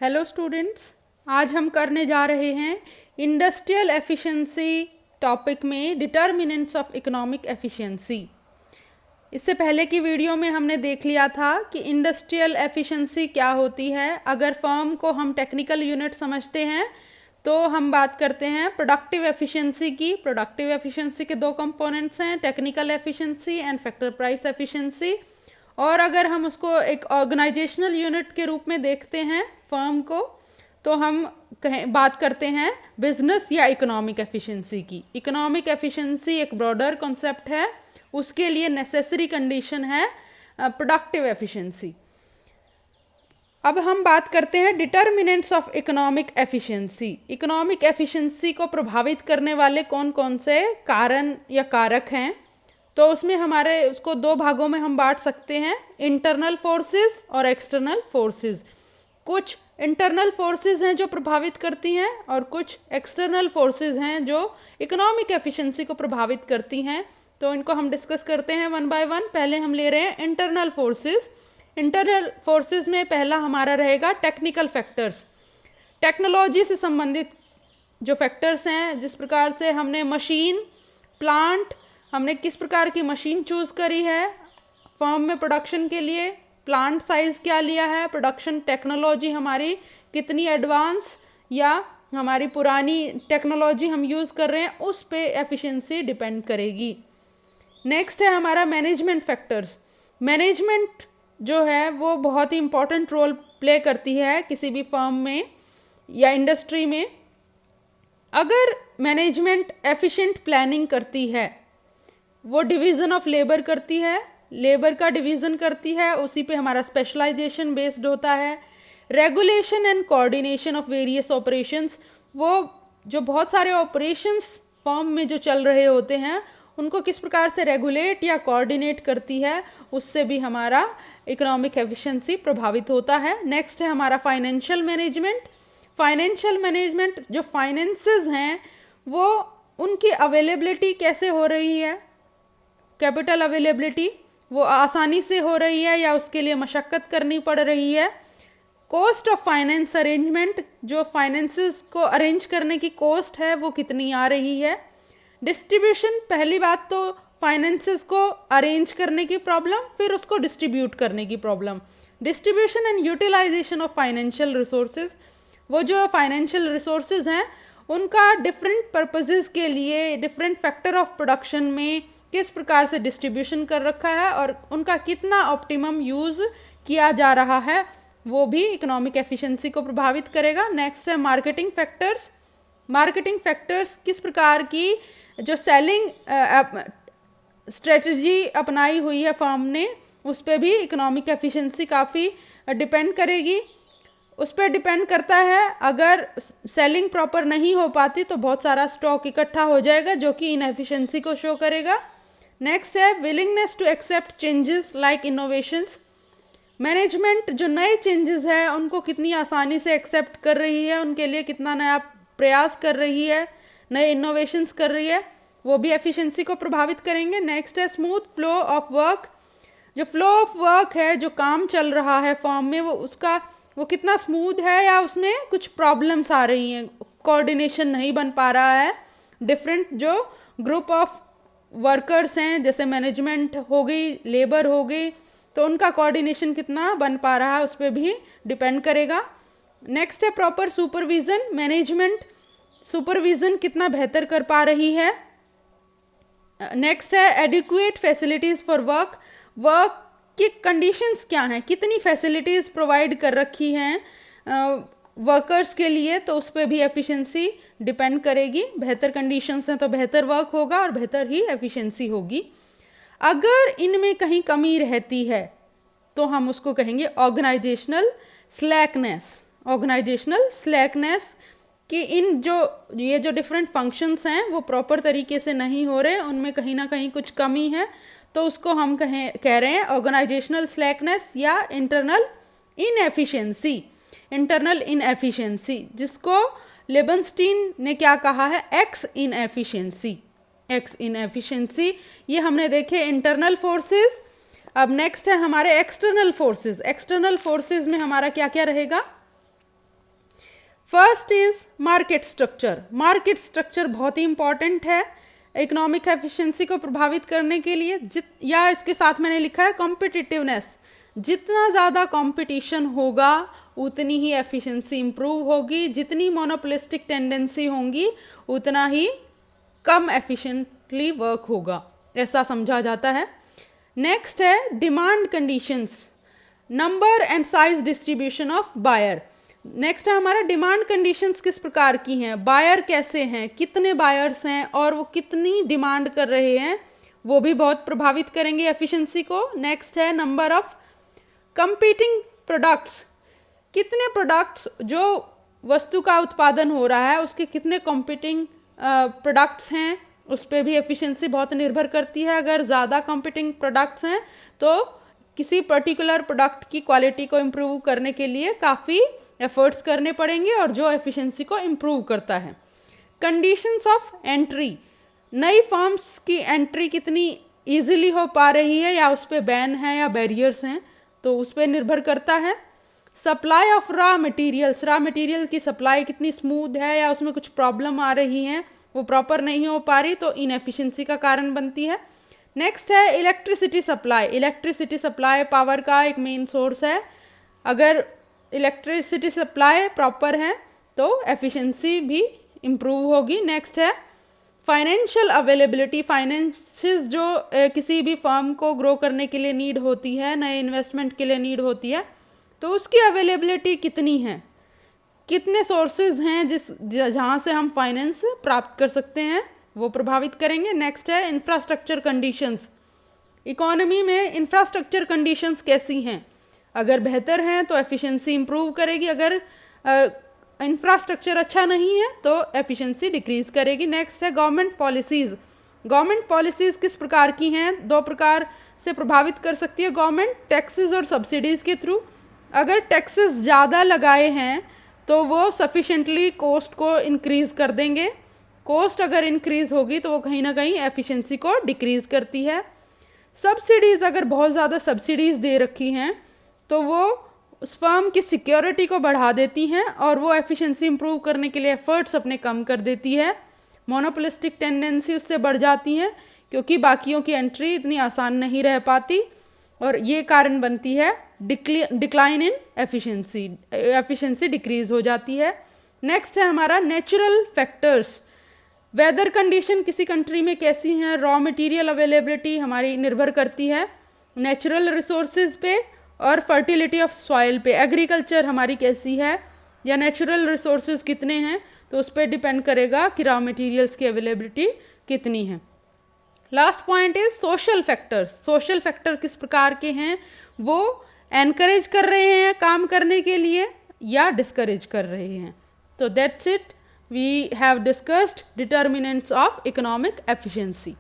Hello students, आज हम करने जा रहे हैं इंडस्ट्रियल एफिशिएंसी टॉपिक में डिटर्मिनेंट्स ऑफ इकोनॉमिक एफिशिएंसी। इससे पहले की वीडियो में हमने देख लिया था कि इंडस्ट्रियल एफिशिएंसी क्या होती है। अगर फर्म को हम टेक्निकल यूनिट समझते हैं तो हम बात करते हैं प्रोडक्टिव एफिशिएंसी की। प्रोडक्टिव एफिशिएंसी के दो कंपोनेंट्स हैं, technical efficiency and factor price efficiency. और अगर हम उसको एक ऑर्गेनाइजेशनल यूनिट के रूप में देखते हैं फर्म को, तो हम बात करते हैं बिजनेस या इकोनॉमिक एफिशिएंसी की। इकोनॉमिक एफिशिएंसी एक ब्रॉडर कॉन्सेप्ट है, उसके लिए नेसेसरी कंडीशन है प्रोडक्टिव एफिशिएंसी। अब हम बात करते हैं determinants of economic efficiency. Economic efficiency को प्रभावित करने वाले कौन कौन से कारण या कारक हैं, तो उसमें हमारे उसको दो भागों में हम बांट सकते हैं, इंटरनल फोर्सेस और एक्सटर्नल फोर्सेस। कुछ इंटरनल फोर्सेस हैं जो प्रभावित करती हैं और कुछ एक्सटर्नल फोर्सेस हैं जो इकोनॉमिक एफिशिएंसी को प्रभावित करती हैं। तो इनको हम डिस्कस करते हैं वन बाय वन। पहले हम ले रहे हैं इंटरनल फोर्सेस। इंटरनल फोर्सेस में पहला हमारा रहेगा टेक्निकल फैक्टर्स। टेक्नोलॉजी से संबंधित जो फैक्टर्स हैं, जिस प्रकार से हमने मशीन, प्लांट, हमने किस प्रकार की मशीन चूज़ करी है फर्म में प्रोडक्शन के लिए, प्लांट साइज़ क्या लिया है, प्रोडक्शन टेक्नोलॉजी हमारी कितनी एडवांस या हमारी पुरानी टेक्नोलॉजी हम यूज़ कर रहे हैं, उस पे एफिशिएंसी डिपेंड करेगी। नेक्स्ट है हमारा मैनेजमेंट फैक्टर्स। मैनेजमेंट जो है वो बहुत ही इम्पोर्टेंट रोल प्ले करती है किसी भी फर्म में या इंडस्ट्री में। अगर मैनेजमेंट एफिशिएंट प्लानिंग करती है, वो डिवीज़न ऑफ लेबर करती है, लेबर का डिवीज़न करती है, उसी पे हमारा स्पेशलाइजेशन बेस्ड होता है। Regulation and coordination of various operations, वो जो बहुत सारे ऑपरेशंस फर्म में जो चल रहे होते हैं उनको किस प्रकार से रेगुलेट या कोऑर्डिनेट करती है, उससे भी हमारा इकोनॉमिक एफिशिएंसी प्रभावित होता है। नेक्स्ट है हमारा फाइनेंशियल मैनेजमेंट। फाइनेंशियल मैनेजमेंट, जो फाइनेंसेस हैं वो उनकी अवेलेबिलिटी कैसे हो रही है, कैपिटल अवेलेबिलिटी वो आसानी से हो रही है या उसके लिए मशक्क़त करनी पड़ रही है। कॉस्ट ऑफ फाइनेंस अरेंजमेंट, जो फाइनेंसेस को अरेंज करने की कॉस्ट है वो कितनी आ रही है। डिस्ट्रीब्यूशन, पहली बात तो फाइनेंसेस को अरेंज करने की प्रॉब्लम, फिर उसको डिस्ट्रीब्यूट करने की problem. Distribution and utilization of financial resources, वो जो फाइनेंशियल रिसोर्सेज हैं उनका डिफरेंट पर्पसेस के लिए डिफरेंट फैक्टर ऑफ प्रोडक्शन में किस प्रकार से डिस्ट्रीब्यूशन कर रखा है और उनका कितना ऑप्टिमम यूज़ किया जा रहा है, वो भी इकोनॉमिक एफिशिएंसी को प्रभावित करेगा। नेक्स्ट है मार्केटिंग फैक्टर्स। मार्केटिंग फैक्टर्स किस प्रकार की जो सेलिंग स्ट्रेटजी अपनाई हुई है फर्म ने, उस पर भी इकोनॉमिक एफिशिएंसी काफ़ी डिपेंड करेगी। उस पर डिपेंड करता है, अगर सेलिंग प्रॉपर नहीं हो पाती तो बहुत सारा स्टॉक इकट्ठा हो जाएगा जो कि इनएफिशिएंसी को शो करेगा। नेक्स्ट है willingness to accept changes like innovations. Management जो नए चेंजेस है उनको कितनी आसानी से एक्सेप्ट कर रही है, उनके लिए कितना नया प्रयास कर रही है, नए इनोवेशंस कर रही है, वो भी एफिशिएंसी को प्रभावित करेंगे। नेक्स्ट है स्मूथ फ्लो ऑफ वर्क। जो फ्लो ऑफ वर्क है, जो काम चल रहा है फर्म में, वो कितना स्मूथ है या उसमें कुछ प्रॉब्लम्स आ रही हैं, कोऑर्डिनेशन नहीं बन पा रहा है। डिफरेंट जो ग्रुप ऑफ वर्कर्स हैं, जैसे मैनेजमेंट हो गई, लेबर हो गई, तो उनका कोऑर्डिनेशन कितना बन पा रहा है उस पर भी डिपेंड करेगा। नेक्स्ट है प्रॉपर सुपरविज़न। मैनेजमेंट सुपरविज़न कितना बेहतर कर पा रही है। नेक्स्ट है adequate facilities for work. Work की कंडीशंस क्या हैं, कितनी फैसिलिटीज़ प्रोवाइड कर रखी हैं वर्कर्स के लिए, तो उस पर भी एफिशिएंसी डिपेंड करेगी। बेहतर कंडीशंस हैं तो बेहतर वर्क होगा और बेहतर ही एफिशिएंसी होगी। अगर इनमें कहीं कमी रहती है तो हम उसको कहेंगे ऑर्गेनाइजेशनल स्लैकनेस। ऑर्गेनाइजेशनल स्लैकनेस कि ये जो डिफरेंट फंक्शंस हैं वो प्रॉपर तरीके से नहीं हो रहे, उनमें कहीं ना कहीं कुछ कमी है, तो उसको हम कह रहे हैं ऑर्गेनाइजेशनल स्लैकनेस या इंटरनल इनएफिशिएंसी। इंटरनल इनएफिशिएंसी जिसको लेबनस्टीन ने क्या कहा है, एक्स इनएफिशिएंसी। एक्स इनएफिशिएंसी ये हमने देखे इंटरनल फोर्सेस। अब नेक्स्ट है हमारे एक्सटर्नल फोर्सेस। एक्सटर्नल फोर्सेस में हमारा क्या क्या रहेगा, first is market structure. Market structure बहुत ही इंपॉर्टेंट है इकोनॉमिक एफिशिएंसी को प्रभावित करने के लिए। या इसके साथ मैंने लिखा है कॉम्पिटिटिवनेस। जितना ज़्यादा कंपटीशन होगा उतनी ही एफिशिएंसी इंप्रूव होगी, जितनी मोनोपोलिस्टिक टेंडेंसी होंगी उतना ही कम एफिशिएंटली वर्क होगा, ऐसा समझा जाता है। नेक्स्ट है demand conditions, number and size distribution of buyer. Next है हमारा डिमांड कंडीशंस किस प्रकार की हैं, बायर कैसे हैं, कितने बायर्स हैं और वो कितनी डिमांड कर रहे हैं, वो भी बहुत प्रभावित करेंगे एफिशिएंसी को। नेक्स्ट है नंबर ऑफ कंपीटिंग प्रोडक्ट्स, कितने प्रोडक्ट्स जो वस्तु का उत्पादन हो रहा है उसके कितने कंपीटिंग प्रोडक्ट्स हैं, उस पर भी एफिशिएंसी बहुत निर्भर करती है। अगर ज़्यादा कंपीटिंग प्रोडक्ट्स हैं तो किसी पर्टिकुलर प्रोडक्ट की क्वालिटी को इम्प्रूव करने के लिए काफ़ी एफर्ट्स करने पड़ेंगे और जो एफिशिएंसी को इम्प्रूव करता है। कंडीशंस ऑफ एंट्री, नई फर्म्स की एंट्री कितनी इजीली हो पा रही है या उस पर बैन है या बैरियर्स हैं, तो उस पर निर्भर करता है। Supply of raw materials, raw material की सप्लाई कितनी स्मूथ है या उसमें कुछ प्रॉब्लम आ रही है, वो प्रॉपर नहीं हो पा रही, तो इनएफिशिएंसी का कारण बनती है। नेक्स्ट है electricity supply. Electricity supply power का एक मेन सोर्स है। अगर इलेक्ट्रिसिटी सप्लाई प्रॉपर है तो एफिशिएंसी भी इम्प्रूव होगी। नेक्स्ट है फाइनेंशियल अवेलेबिलिटी, फाइनेंसेस जो किसी भी फर्म को ग्रो करने के लिए नीड होती है, नए इन्वेस्टमेंट के लिए नीड होती है, तो उसकी अवेलेबिलिटी कितनी है, कितने सोर्सेज हैं जहाँ से हम फाइनेंस प्राप्त कर सकते हैं, वो प्रभावित करेंगे। नेक्स्ट है इंफ्रास्ट्रक्चर कंडीशंस, इकोनॉमी में इंफ्रास्ट्रक्चर कंडीशंस कैसी हैं, अगर बेहतर हैं तो एफिशिएंसी इंप्रूव करेगी, अगर इंफ्रास्ट्रक्चर अच्छा नहीं है तो एफिशिएंसी डिक्रीज करेगी। नेक्स्ट है गवर्नमेंट पॉलिसीज़। गवर्नमेंट पॉलिसीज़ किस प्रकार की हैं, दो प्रकार से प्रभावित कर सकती है गवर्नमेंट, टैक्सेस और सब्सिडीज़ के थ्रू। अगर टैक्सेस ज़्यादा लगाए हैं तो वो सफिशेंटली कॉस्ट को इंक्रीज़ कर देंगे, कॉस्ट अगर इंक्रीज़ होगी तो वो कहीं ना कहीं एफिशिएंसी को डिक्रीज़ करती है। सब्सिडीज़, अगर बहुत ज़्यादा सब्सिडीज़ दे रखी हैं तो वो उस फर्म की सिक्योरिटी को बढ़ा देती हैं और वो एफिशिएंसी इंप्रूव करने के लिए एफर्ट्स अपने कम कर देती है। मोनोपोलिस्टिक टेंडेंसी उससे बढ़ जाती है क्योंकि बाकियों की एंट्री इतनी आसान नहीं रह पाती और ये कारण बनती है decline in efficiency, efficiency decrease हो जाती है। नेक्स्ट है हमारा नेचुरल फैक्टर्स। वेदर कंडीशन किसी कंट्री में कैसी हैं, रॉ मटेरियल अवेलेबिलिटी हमारी निर्भर करती है नेचुरल रिसोर्सेज पे और फर्टिलिटी ऑफ सॉइल पे। एग्रीकल्चर हमारी कैसी है या नेचुरल रिसोर्सेज कितने हैं, तो उस पर डिपेंड करेगा कि रॉ मटेरियल्स की अवेलेबिलिटी कितनी है। Last point is social factors. Social factor किस प्रकार के हैं, वो एनकरेज कर रहे हैं काम करने के लिए या डिस्करेज कर रहे हैं। तो that's it, we have discussed determinants of economic efficiency.